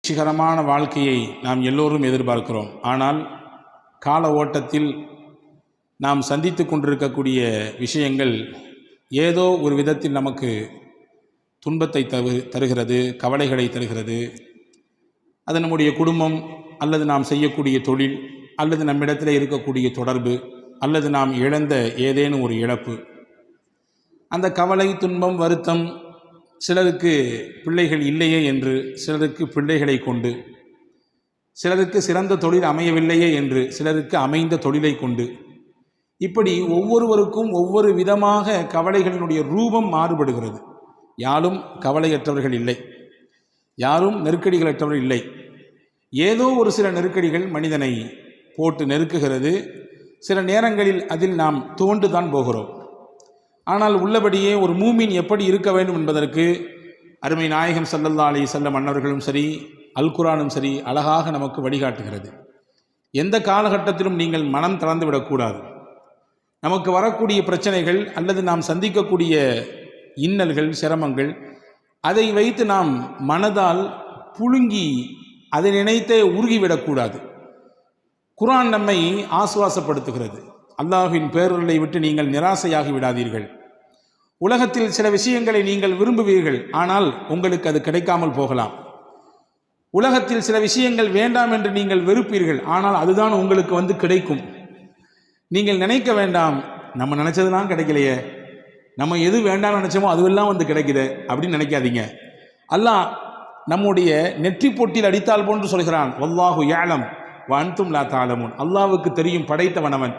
வெற்றிகரமான வாழ்க்கையை நாம் எல்லோரும் எதிர்பார்க்கிறோம். ஆனால் கால ஓட்டத்தில் நாம் சந்தித்து கொண்டிருக்கக்கூடிய விஷயங்கள் ஏதோ ஒரு விதத்தில் நமக்கு துன்பத்தை தருகிறது, கவலைகளை தருகிறது. அது நம்முடைய குடும்பம், அல்லது நாம் செய்யக்கூடிய தொழில், அல்லது நம்மிடத்தில் இருக்கக்கூடிய தொடர்பு, அல்லது நாம் இழந்த ஏதேனும் ஒரு இழப்பு. அந்த கவலை, துன்பம், வருத்தம், சிலருக்கு பிள்ளைகள் இல்லையே என்று, சிலருக்கு பிள்ளைகளை கொண்டு, சிலருக்கு சிறந்த தொழில் அமையவில்லையே என்று, சிலருக்கு அமைந்த தொழிலை கொண்டு, இப்படி ஒவ்வொருவருக்கும் ஒவ்வொரு விதமாக கவலைகளினுடைய ரூபம் மாறுபடுகிறது. யாரும் கவலையற்றவர்கள் இல்லை, யாரும் நெருக்கடிகளற்றவர்கள் இல்லை. ஏதோ ஒரு சில நெருக்கடிகள் மனிதனை போட்டு நெருக்குகிறது. சில நேரங்களில் அதில் நாம் துவண்டுதான் போகிறோம். ஆனால் உள்ளபடியே ஒரு மூமின் எப்படி இருக்க வேண்டும் என்பதற்கு அருமை நாயகம் ஸல்லல்லாஹு அலைஹி வஸல்லம் அன்னவர்களும் சரி, அல் குர்ஆனும் சரி அழகாக நமக்கு வழிகாட்டுகிறது. எந்த காலகட்டத்திலும் நீங்கள் மனம் தளர்ந்து விடக்கூடாது. நமக்கு வரக்கூடிய பிரச்சனைகள் அல்லது நாம் சந்திக்கக்கூடிய இன்னல்கள், சிரமங்கள், அதை வைத்து நாம் மனதால் புழுங்கி அதை நினைத்தே உருகிவிடக்கூடாது. குர்ஆன் நம்மை ஆசுவாசப்படுத்துகிறது. அல்லாஹ்வின் பேரருளை விட்டு நீங்கள் நிராசையாகி விடாதீர்கள். உலகத்தில் சில விஷயங்களை நீங்கள் விரும்புவீர்கள், ஆனால் உங்களுக்கு அது கிடைக்காமல் போகலாம். உலகத்தில் சில விஷயங்கள் வேண்டாம் என்று நீங்கள் வெறுப்பீர்கள், ஆனால் அதுதான் உங்களுக்கு கிடைக்கும். நீங்கள் நினைக்க வேண்டாம், நம்ம நினைச்சதுலாம் கிடைக்கலையே, நம்ம எது வேண்டாம்னு நினைச்சோமோ அதுவெல்லாம் கிடைக்குது அப்படின்னு நினைக்காதீங்க. அல்லாஹ் நம்முடைய நெற்றி பொட்டில் அடித்தால் போன்று சொல்கிறான், வல்லாஹு யஅலம் வ அன்தும் லா தஅலமூன். அல்லாஹ்வுக்கு தெரியும், படைத்தவனவன்,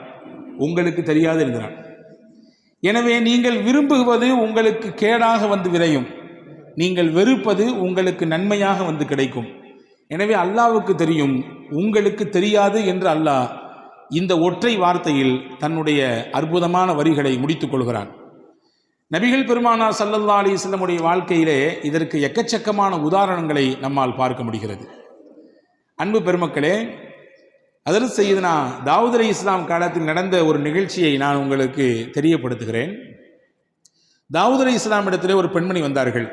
உங்களுக்கு தெரியாது என்கிறான். எனவே நீங்கள் விரும்புவது உங்களுக்கு கேடாக விரையும், நீங்கள் வெறுப்பது உங்களுக்கு நன்மையாக கிடைக்கும். எனவே அல்லாஹ்வுக்கு தெரியும், உங்களுக்கு தெரியாது என்று அல்லாஹ் இந்த ஒற்றை வார்த்தையில் தன்னுடைய அற்புதமான வரிகளை முடித்துக் கொள்கிறான். நபிகள் பெருமானார் ஸல்லல்லாஹு அலைஹி வஸல்லம் உடைய வாழ்க்கையிலே இதற்கு எக்கச்சக்கமான உதாரணங்களை நம்மால் பார்க்க முடிகிறது. அன்பு பெருமக்களே, ஹஜ்ரத் சையதுனா தாவூத் அலைஹிஸ்ஸலாம் காலத்தில் நடந்த ஒரு நிகழ்ச்சியை நான் உங்களுக்கு தெரியப்படுத்துகிறேன். தாவூத் அலைஹிஸ்ஸலாம் இடத்திலே ஒரு பெண்மணி வந்தார்கள்.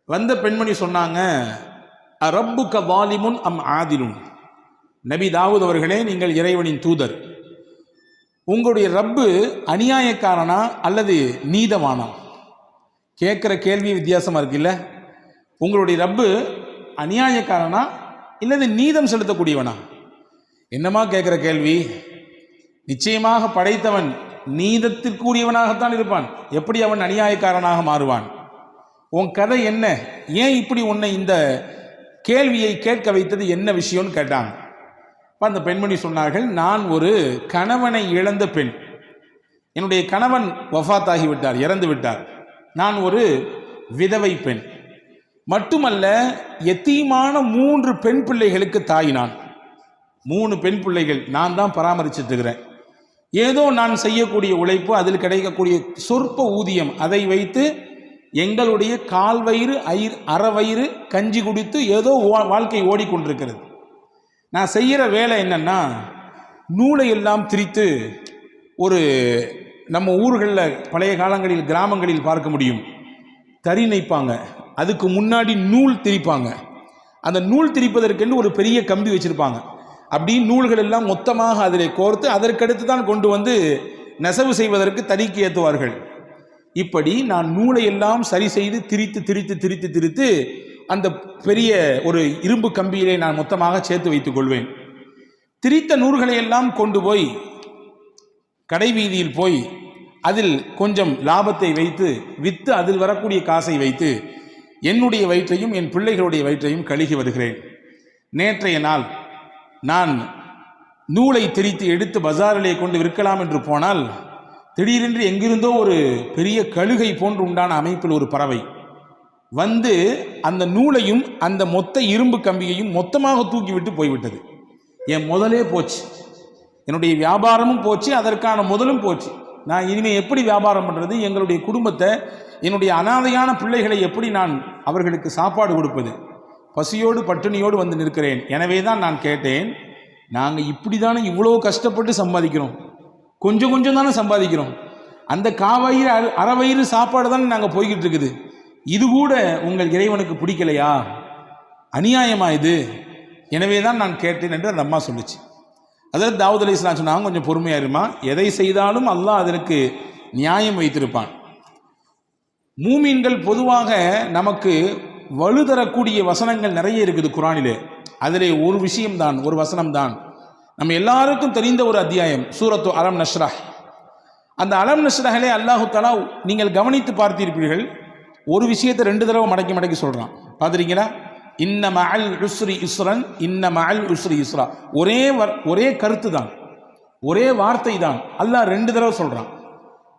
வந்த பெண்மணி சொன்னாங்க, ரப்புக வாலிமுன் அம் ஆதிலுன். நபி தாவூத் அவர்களே, நீங்கள் இறைவனின் தூதர், உங்களுடைய ரப்பு அநியாயக்காரனா அல்லது நீதவானா? கேட்குற கேள்வி வித்தியாசமாக இருக்குல்ல. உங்களுடைய ரப்பு அநியாயக்காரனா இல்லது நீதம் செலுத்தக்கூடியவனா? என்னமா கேட்குற கேள்வி? நிச்சயமாக படைத்தவன் நீதத்திற்குரியவனாகத்தான் இருப்பான். எப்படி அவன் அநியாயக்காரனாக மாறுவான்? உன் கதை என்ன? ஏன் இப்படி உன்னை இந்த கேள்வியை கேட்க வைத்தது, என்ன விஷயம்னு கேட்டாங்க. அந்த பெண்மணி சொன்னார்கள், நான் ஒரு கணவனை இழந்த பெண். என்னுடைய கணவன் வஃபாத் ஆகிவிட்டார், இறந்து விட்டார். நான் ஒரு விதவை பெண். மட்டுமல்ல, யத்தீமான 3 பெண் பிள்ளைகளுக்கு தாய். நான் 3 பெண் பிள்ளைகள் நான் தான் பராமரிச்சுட்டு இருக்கிறேன். ஏதோ நான் செய்யக்கூடிய உழைப்பு, அதில் கிடைக்கக்கூடிய சொற்ப ஊதியம், அதை வைத்து எங்களுடைய கால்வயிறு அறவயிறு கஞ்சி குடித்து ஏதோ வாழ்க்கை ஓடிக்கொண்டிருக்கிறது. நான் செய்கிற வேலை என்னன்னா, நூலை எல்லாம் திரித்து, ஒரு நம்ம ஊர்களில் பழைய காலங்களில் கிராமங்களில் பார்க்க முடியும், தறி நெய்ப்பாங்க, அதுக்கு முன்னாடி நூல் திரிப்பாங்க. அந்த நூல் திரிப்பதற்கென்று ஒரு பெரிய கம்பி வச்சுருப்பாங்க. அப்படி நூல்கள் எல்லாம் மொத்தமாக அதில் கோர்த்து அதற்கடுத்து தான் கொண்டு நெசவு செய்வதற்கு தறிக்கு ஏற்றுவார்கள். இப்படி நான் நூலை எல்லாம் சரி செய்து திரித்து அந்த பெரிய ஒரு இரும்பு கம்பியிலே நான் மொத்தமாக சேர்த்து வைத்துக் கொள்வேன். திரித்த நூல்களை எல்லாம் கொண்டு போய் கடை வீதியில் போய் அதில் கொஞ்சம் லாபத்தை வைத்து விற்று அதில் வரக்கூடிய காசை வைத்து என்னுடைய வயிற்றையும் என் பிள்ளைகளுடைய வயிற்றையும் கழுகி வருகிறேன். நேற்றைய நாள் நான் நூலை திரித்து எடுத்து பஜாரிலே கொண்டு விற்கலாம் என்று போனால், திடீரென்று எங்கிருந்தோ ஒரு பெரிய கழுகை போன்று உண்டான அமைப்பில் ஒரு பறவை வந்து அந்த நூலையும் அந்த மொத்த இரும்பு கம்பியையும் மொத்தமாக தூக்கிவிட்டு போய்விட்டது. என் முதலே போச்சு, என்னுடைய வியாபாரமும் போச்சு, அதற்கான முதலும் போச்சு. நான் இனிமேல் எப்படி வியாபாரம் பண்ணுறது? எங்களுடைய குடும்பத்தை, என்னுடைய அனாதையான பிள்ளைகளை எப்படி நான் அவர்களுக்கு சாப்பாடு கொடுப்பது? பசியோடு பட்டினியோடு வந்து நிற்கிறேன். எனவே தான் நான் கேட்டேன், நாங்கள் இப்படி தானே இவ்வளோ கஷ்டப்பட்டு சம்பாதிக்கிறோம், கொஞ்சம் கொஞ்சம் தானே சம்பாதிக்கிறோம், அந்த காவயிறு அறவயிறு சாப்பாடு தானே நாங்கள் போய்கிட்டு இருக்குது, இது கூட உங்கள் இறைவனுக்கு பிடிக்கலையா? அநியாயமா இது, எனவே தான் நான் கேட்டேன் என்று அந்த அம்மா சொல்லிச்சு. அதாவது தாவூத் அலைஹிஸ்ஸலாம் சொன்னாங்க, கொஞ்சம் பொறுமையாக இருமா, எதை செய்தாலும் அல்லாஹ் அதற்கு நியாயம் வைத்திருப்பான். மூமீன்கள் பொதுவாக நமக்கு வலுதரக்கூடிய வசனங்கள் நிறைய இருக்குது குர்ஆனிலே. அதிலே ஒரு விஷயம்தான், ஒரு வசனம்தான் நம்ம எல்லாருக்கும் தெரிந்த ஒரு அத்தியாயம், சூரத்து அலம் நஷ்ரஹ். அந்த அலம் நஷ்ரஹிலே அல்லாஹு தஆலா நீங்கள் கவனித்து பார்த்திருப்பீர்கள், ஒரு விஷயத்தை 2 தடவை மடக்கி மடக்கி சொல்கிறான். பார்த்துருக்கீங்களா? இன்ன மஅல் உஸ்ரி யுஸ்ரன், இன்ன மஅல் உஸ்ரி யுஸ்ரா. ஒரே கருத்து தான், ஒரே வார்த்தை தான், அல்லாஹ் 2 தடவை சொல்கிறான்.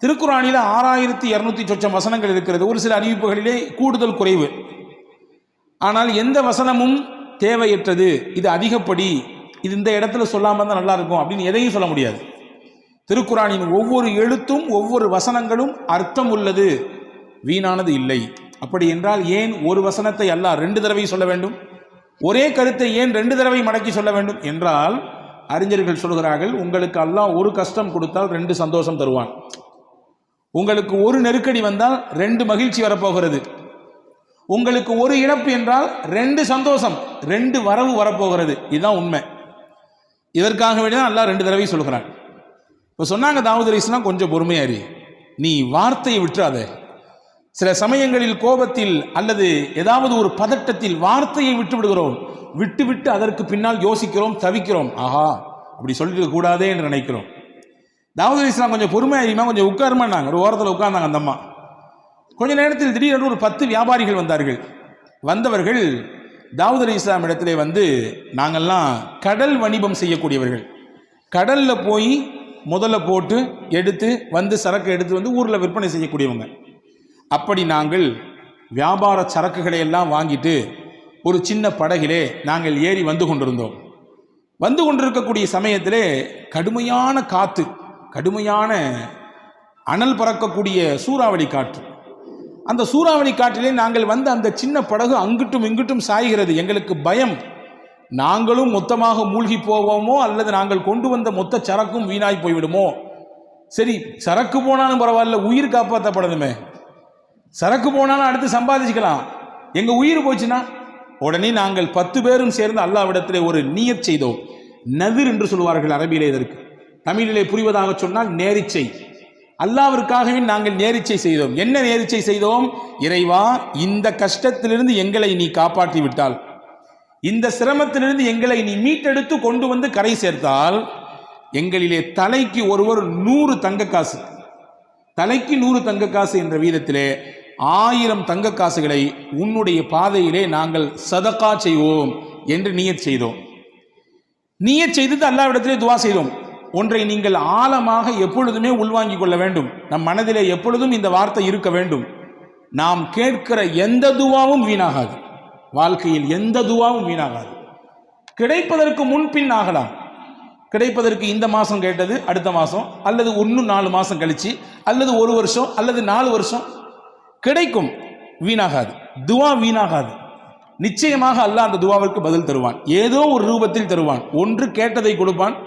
திருக்குர்ஆனில் 6200 சொச்சம் வசனங்கள் இருக்கிறது. ஒரு சில அறிவிப்புகளிலே கூடுதல் குறைவு. ஆனால் எந்த வசனமும் தேவையற்றது, இது அதிகப்படி, இது இந்த இடத்துல சொல்லாமல் தான் நல்லா இருக்கும் அப்படின்னு எதையும் சொல்ல முடியாது. திருக்குர்ஆனின் ஒவ்வொரு எழுத்தும் ஒவ்வொரு வசனங்களும் அர்த்தம் உள்ளது, வீணானது இல்லை. அப்படி என்றால் ஏன் ஒரு வசனத்தை அல்லாஹ் 2 தடவை சொல்ல வேண்டும்? ஒரே கருத்தை ஏன் 2 தடவை மடக்கி சொல்ல வேண்டும் என்றால், அறிஞர்கள் சொல்கிறார்கள், உங்களுக்கு அல்லாஹ் ஒரு கஷ்டம் கொடுத்தால் 2 சந்தோஷம் தருவான். உங்களுக்கு ஒரு நெருக்கடி வந்தால் 2 மகிழ்ச்சி வரப்போகிறது. உங்களுக்கு ஒரு இழப்பு என்றால் 2 சந்தோஷம், 2 வரவு வரப்போகிறது. இதுதான் உண்மை. இதற்காக வேண்டிதான் அல்லாஹ் 2 தடவை சொல்கிறான். இப்போ சொன்னாங்க தாவூத் அலைஹிஸ்ஸலாம், கொஞ்சம் பொறுமையாரி, நீ வார்த்தையை விட்டுறாத. சில சமயங்களில் கோபத்தில் அல்லது ஏதாவது ஒரு பதட்டத்தில் வார்த்தையை விட்டு விடுகிறோம், விட்டு அதற்கு பின்னால் யோசிக்கிறோம், தவிக்கிறோம், ஆஹா அப்படி சொல்லிட்டு கூடாதே என்று நினைக்கிறோம். தாவூத் அலைஹிஸ்ஸலாம் கொஞ்சம் பொறுமையாரிமா, கொஞ்சம் உட்காருமான்னாங்க. ஒரு ஓரத்தில் உட்கார்ந்தாங்க அந்த அம்மா. கொஞ்ச நேரத்தில் திடீரென்று ஒரு 10 வியாபாரிகள் வந்தார்கள். வந்தவர்கள் தாவூத் அலைஹிஸ்ஸலாம் இடத்திலே வந்து, நாங்கள்லாம் கடல் வணிபம் செய்யக்கூடியவர்கள், கடலில் போய் முதல்ல போட்டு எடுத்து வந்து சரக்கு எடுத்து வந்து ஊரில் விற்பனை செய்யக்கூடியவங்க. அப்படி நாங்கள் வியாபார சரக்குகளை எல்லாம் வாங்கிட்டு ஒரு சின்ன படகிலே நாங்கள் ஏறி வந்து கொண்டிருந்தோம். வந்து கொண்டிருக்கக்கூடிய சமயத்திலே கடுமையான காற்று, கடுமையான அனல் பறக்கக்கூடிய சூறாவளி காற்று. அந்த சூறாவளி காற்றிலே நாங்கள் வந்து அந்த சின்ன படகு அங்கிட்டும் இங்கிட்டும் சாய்கிறது. எங்களுக்கு பயம், நாங்களும் மொத்தமாக மூழ்கி போவோமோ அல்லது நாங்கள் கொண்டு வந்த மொத்த சரக்கும் வீணாய் போய்விடுமோ. சரி, சரக்கு போனாலும் பரவாயில்ல, உயிர் காப்பாற்றப்படணுமே. சரக்கு போனாலும் அடுத்து சம்பாதிச்சுக்கலாம், எங்க உயிர் போச்சுன்னா. உடனே நாங்கள் 10 பேரும் சேர்ந்து அல்லாஹ்விடத்திலே ஒரு நியத் செய்தோம். நதிர் என்று சொல்வார்கள் அரபியிலே. இதற்கு தமிழிலே புரிவதாக சொன்னால் நேரிச்சை. அல்லாஹ்விற்காகவே நாங்கள் நேரிச்சை செய்தோம். என்ன நேரிச்சை செய்தோம்? இறைவா, இந்த கஷ்டத்திலிருந்து எங்களை நீ காப்பாற்றி விட்டால், இந்த சிரமத்திலிருந்து எங்களை நீ மீட்டெடுத்து கொண்டு வந்து கரை சேர்த்தால், எங்களிலே தலைக்கு ஒருவர் 100 தங்க காசு, தலைக்கு 100 தங்க காசு என்ற வீதத்திலே 1000 தங்க காசுகளை உன்னுடைய பாதையிலே நாங்கள் சதகா செய்வோம் என்று நியத் செய்தோம். நியத் செய்து அல்லாஹ்விடத்திலே துவா செய்தோம். ஒன்றை நீங்கள் ஆழமாக எப்பொழுதுமே உள்வாங்கிக் கொள்ள வேண்டும். நம் மனதிலே எப்பொழுதும் இந்த வார்த்தை இருக்க வேண்டும். நாம் கேட்கிற எந்த துவாவும் வீணாகாது. வாழ்க்கையில் எந்த துவாவும் வீணாகாது. கிடைப்பதற்கு முன்பின் ஆகலாம். கிடைப்பதற்கு இந்த மாதம் கேட்டது அடுத்த மாதம், அல்லது இன்னும் 4 மாதம் கழிச்சு, அல்லது 1 வருஷம், அல்லது 4 வருஷம் கிடைக்கும். வீணாகாது, துவா வீணாகாது. நிச்சயமாக அல்லாஹ் அந்த துவாவிற்கு பதில் தருவான். ஏதோ ஒரு ரூபத்தில் தருவான். ஒன்று கேட்டதை கொடுப்பான்,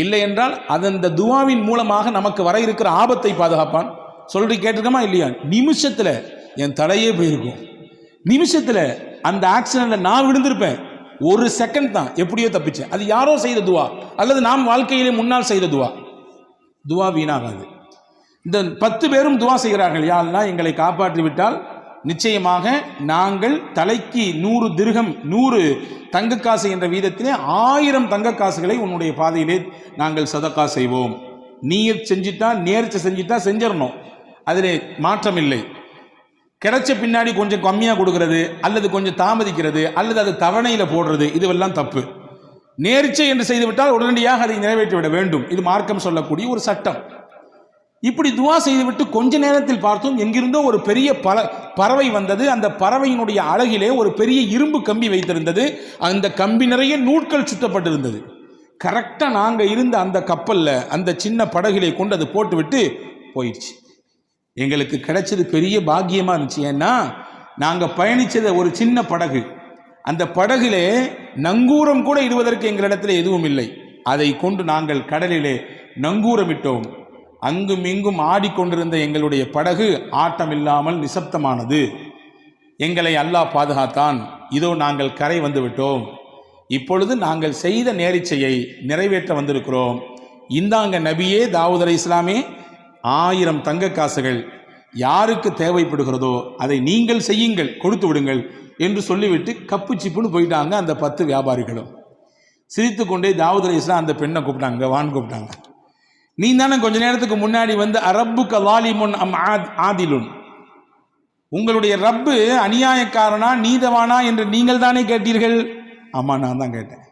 இல்லை என்றால் அந்த துவாவின் மூலமாக நமக்கு வர இருக்கிற ஆபத்தை பாதுகாப்பான். சொல்றி கேட்டிருக்கமா இல்லையா? நிமிஷத்தில் என் தலையே போயிருக்கும். நிமிஷத்தில் அந்த ஆக்சிடென்ட்ல நான் விழுந்திருப்பேன். 1 செகண்ட் தான், எப்படியோ தப்பிச்சேன். அது யாரோ செய்த துவா அல்லது நாம் வாழ்க்கையிலே முன்னால் செய்த துவா. துவா வீணாகாது. இந்த 10 பேரும் துவா செய்கிறார்கள், யா அல்லாஹ் எங்களை காப்பாற்றி விட்டால் நிச்சயமாக நாங்கள் தலைக்கு 100 திர்ஹம், 100 தங்க காசு என்ற வீதத்திலே 1000 தங்க காசுகளை உன்னுடைய பாதையிலே நாங்கள் சதக்கா செய்வோம். நீயத் செஞ்சிட்டா, நேர்ச்சை செஞ்சிட்டா செஞ்சிடணும், அதிலே மாற்றம் இல்லை. கிடைச்ச பின்னாடி கொஞ்சம் கம்மியாக கொடுக்கறது அல்லது கொஞ்சம் தாமதிக்கிறது அல்லது அது தவணையில் போடுறது, இதுவெல்லாம் தப்பு. நேர்ச்சை என்று செய்துவிட்டால் உடனடியாக அதை நிறைவேற்றிவிட வேண்டும். இது மார்க்கம் சொல்லக்கூடிய ஒரு சட்டம். இப்படி துவா செய்துவிட்டு கொஞ்ச நேரத்தில் பார்த்தோம், எங்கிருந்தோ ஒரு பெரிய பறவை வந்தது. அந்த பறவையினுடைய அழகிலே ஒரு பெரிய இரும்பு கம்பி வைத்திருந்தது. அந்த கம்பி நிறைய நூட்கள் சுத்தப்பட்டிருந்தது. கரெக்டாக நாங்கள் இருந்த அந்த கப்பலில், அந்த சின்ன படகிலே கொண்டு அது போட்டுவிட்டு போயிடுச்சு. எங்களுக்கு கிடைச்சது பெரிய பாக்கியமாக இருந்துச்சு. ஏன்னா நாங்கள் பயணித்தது ஒரு சின்ன படகு. அந்த படகிலே நங்கூரம் கூட இடுவதற்கு எங்களிடத்தில் எதுவும் இல்லை. அதை கொண்டு நாங்கள் கடலிலே நங்கூரமிட்டோம். அங்கும் இங்கும் ஆடிக்கொண்டிருந்த எங்களுடைய படகு ஆட்டமில்லாமல் நிசப்தமானது. எங்களை அல்லாஹ் பாதுகாத்தான். இதோ நாங்கள் கரை வந்து விட்டோம், இப்பொழுது நாங்கள் செய்த நேரிச்சையை நிறைவேற்ற வந்திருக்கிறோம், இந்தாங்க நபியே தாவூத் அலைஹிஸ்ஸலாமே 1000 தங்க காசுகள், யாருக்கு தேவைப்படுகிறதோ அதை நீங்கள் செய்யுங்கள், கொடுத்து விடுங்கள் என்று சொல்லிவிட்டு கப்பு சிப்புன்னு போயிட்டாங்க அந்த 10 வியாபாரிகளும். சிரித்து கொண்டே தாவூத் அலைஹிஸ்ஸலாம் அந்த பெண்ணை கூப்பிட்டாங்க, வான்னு கூப்பிட்டாங்க. நீ தானே கொஞ்ச நேரத்துக்கு முன்னாடி வந்து அரப்புக்க லாலிமுன் அம் ஆதிலுன், உங்களுடைய ரப்பு அநியாயக்காரனா நீதவானா என்று நீங்கள் தானே கேட்டீர்கள். ஆமா, நான் தான் கேட்டேன்.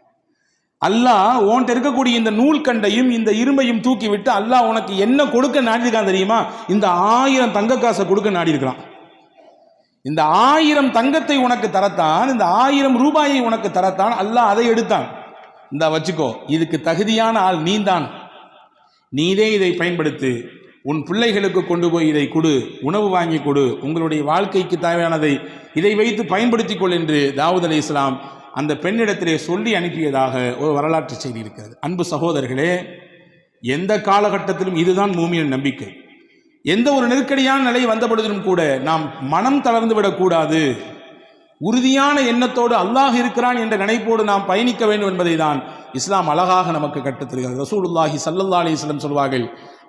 அல்லாஹ் உன்கிட்ட இருக்கக்கூடிய இந்த நூல் கண்டையும் இந்த இரும்பையும் தூக்கி விட்டு அல்லாஹ் உனக்கு என்ன கொடுக்க நாடிருக்கான் தெரியுமா? இந்த 1000 தங்க காசை கொடுக்க நாடி இருக்கிறான். இந்த 1000 தங்கத்தை உனக்கு தரத்தான், இந்த 1000 ரூபாயை உனக்கு தரத்தான் அல்லாஹ் அதை எடுத்தான். இந்த வச்சுக்கோ, இதுக்கு தகுதியான ஆள் நீதான், நீதே இதை பயன்படுத்து, உன் பிள்ளைகளுக்கு கொண்டு போய் இதை கொடு, உணவு வாங்கி கொடு, உங்களுடைய வாழ்க்கைக்கு தேவையானதை இதை வைத்து பயன்படுத்திக் கொள் என்று தாவூத் அலைஹிஸ்ஸலாம் அந்த பெண்ணிடத்திலே சொல்லி அனுப்பியதாக ஒரு வரலாற்று செய்தி இருக்கிறது. அன்பு சகோதரர்களே, எந்த காலகட்டத்திலும் இதுதான் மூமியின் நம்பிக்கை. எந்த ஒரு நெருக்கடியான நிலை வந்த பொழுதிலும் கூட நாம் மனம் தளர்ந்து விடக்கூடாது. உறுதியான எண்ணத்தோடு அல்லாஹ் இருக்கிறான் என்ற நினைப்போடு நாம் பயணிக்க வேண்டும் என்பதை தான் இஸ்லாம் அழகாக நமக்கு கற்றுத்தருகிறது. ரசூலுல்லாஹி ஸல்லல்லாஹு அலைஹி வஸல்லம் சொல்வார்கள்,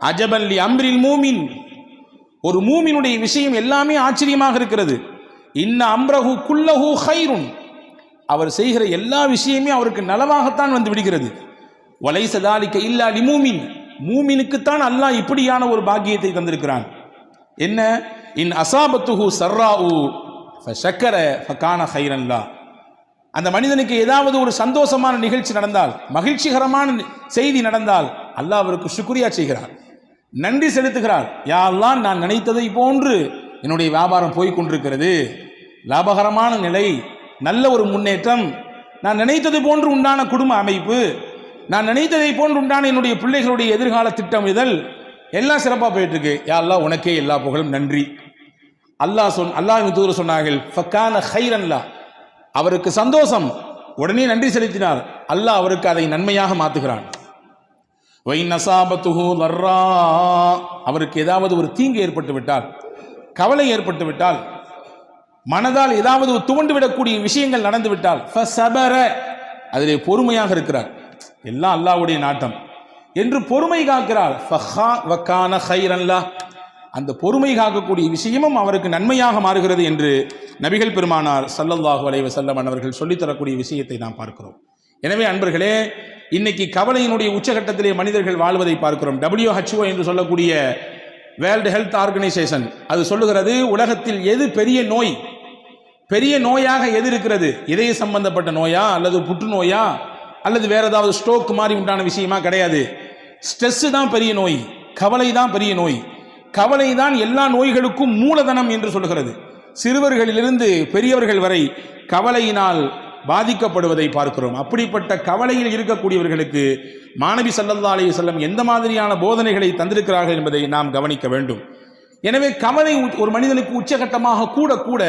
அஜபன் லி அம்ரில் மூமின், ஒரு மூமினுடைய விஷயம் எல்லாமே ஆச்சரியமாக இருக்கிறது. இன்ன அம்ரஹு குல்லஹு கைருன், அவர் செய்கிற எல்லா விஷயமே அவருக்கு நலவாகத்தான் வந்து விடுகிறது. வலைஸ ஸாலிக இல்லா லிமூமின், மூமினுக்குத்தான் அல்லாஹ் இப்படியான ஒரு பாக்கியத்தை தந்திருக்கிறான். என்ன? இன் அஸாபத்துஹு ஸர்ராஉ ஃபஷக்கர ஃபகான கைரன் லா, அந்த மனிதனுக்கு ஏதாவது ஒரு சந்தோஷமான நிகழ்ச்சி நடந்தால், மகிழ்ச்சிகரமான செய்தி நடந்தால் அல்லாஹ் அவருக்கு ஷுக்ரியா செய்கிறார், நன்றி செலுத்துகிறார். யா அல்லாஹ், நான் நினைத்ததை போன்று என்னுடைய வியாபாரம் போய் கொண்டிருக்கிறது, லாபகரமான நிலை, நல்ல ஒரு முன்னேற்றம், நான் நினைத்தது போன்று உண்டான குடும்ப அமைப்பு, நான் நினைத்ததை போன்று உண்டான என்னுடைய பிள்ளைகளுடைய எதிர்கால திட்டமிடல் எல்லாம் சிறப்பாக போயிட்டு இருக்கு. யா அல்லாஹ், உனக்கே எல்லா புகழும், நன்றி. அல்லாஹ்வின் தூதர் சொன்னார்கள், ஃபகான கைரன் லா, அவருக்கு சந்தோஷம், உடனே நன்றி செலுத்தினார், அல்லாஹ் அவருக்கு அதை நன்மையாக மாற்றுகிறான். வைன் அஸாபத்துஹு லர்ரா, அவருக்கு ஏதாவது ஒரு தீங்கு ஏற்பட்டு விட்டால், கவலை ஏற்பட்டு விட்டால், மனதால் ஏதாவது துவண்டு விடக்கூடிய விஷயங்கள் நடந்து விட்டால், ஃபஸபர, அதிலே பொறுமையாக இருக்கிறார், எல்லாம் அல்லாஹ்வுடைய நாட்டம் என்று பொறுமை காக்கிறார். ஃபகான கைரன் லா, அந்த பொறுமை காக்கக்கூடிய விஷயமும் அவருக்கு நன்மையாக மாறுகிறது என்று நபிகள் பெருமானார் ஸல்லல்லாஹு அலைஹி வஸல்லம் அவர்கள் சொல்லித்தரக்கூடிய விஷயத்தை நாம் பார்க்கிறோம். எனவே அன்பர்களே, இன்னைக்கு கவலையினுடைய உச்சகட்டத்திலே மனிதர்கள் வாழ்வதை பார்க்கிறோம். WHO என்று சொல்லக்கூடிய வேர்ல்டு ஹெல்த் ஆர்கனைசேஷன் அது சொல்லுகிறது, உலகத்தில் எது பெரிய நோய், பெரிய நோயாக எது இருக்கிறது, இதய சம்பந்தப்பட்ட நோயா அல்லது புற்றுநோயா அல்லது வேற ஏதாவது ஸ்ட்ரோக் மாதிரி உண்டான விஷயமா? கிடையாது. ஸ்ட்ரெஸ் தான் பெரிய நோய், கவலை தான் பெரிய நோய். கவலை தான் எல்லா நோய்களுக்கும் மூலதனம் என்று சொல்கிறது. சிறுவர்களிலிருந்து பெரியவர்கள் வரை கவலையினால் பாதிக்கப்படுவதை பார்க்கிறோம். அப்படிப்பட்ட கவலையில் இருக்கக்கூடியவர்களுக்கு மாநபி ஸல்லல்லாஹு அலைஹி வஸல்லம் எந்த மாதிரியான போதனைகளை தந்திருக்கிறார்கள் என்பதை நாம் கவனிக்க வேண்டும். எனவே கவலை ஒரு மனிதனுக்கு உச்சகட்டமாக கூட கூட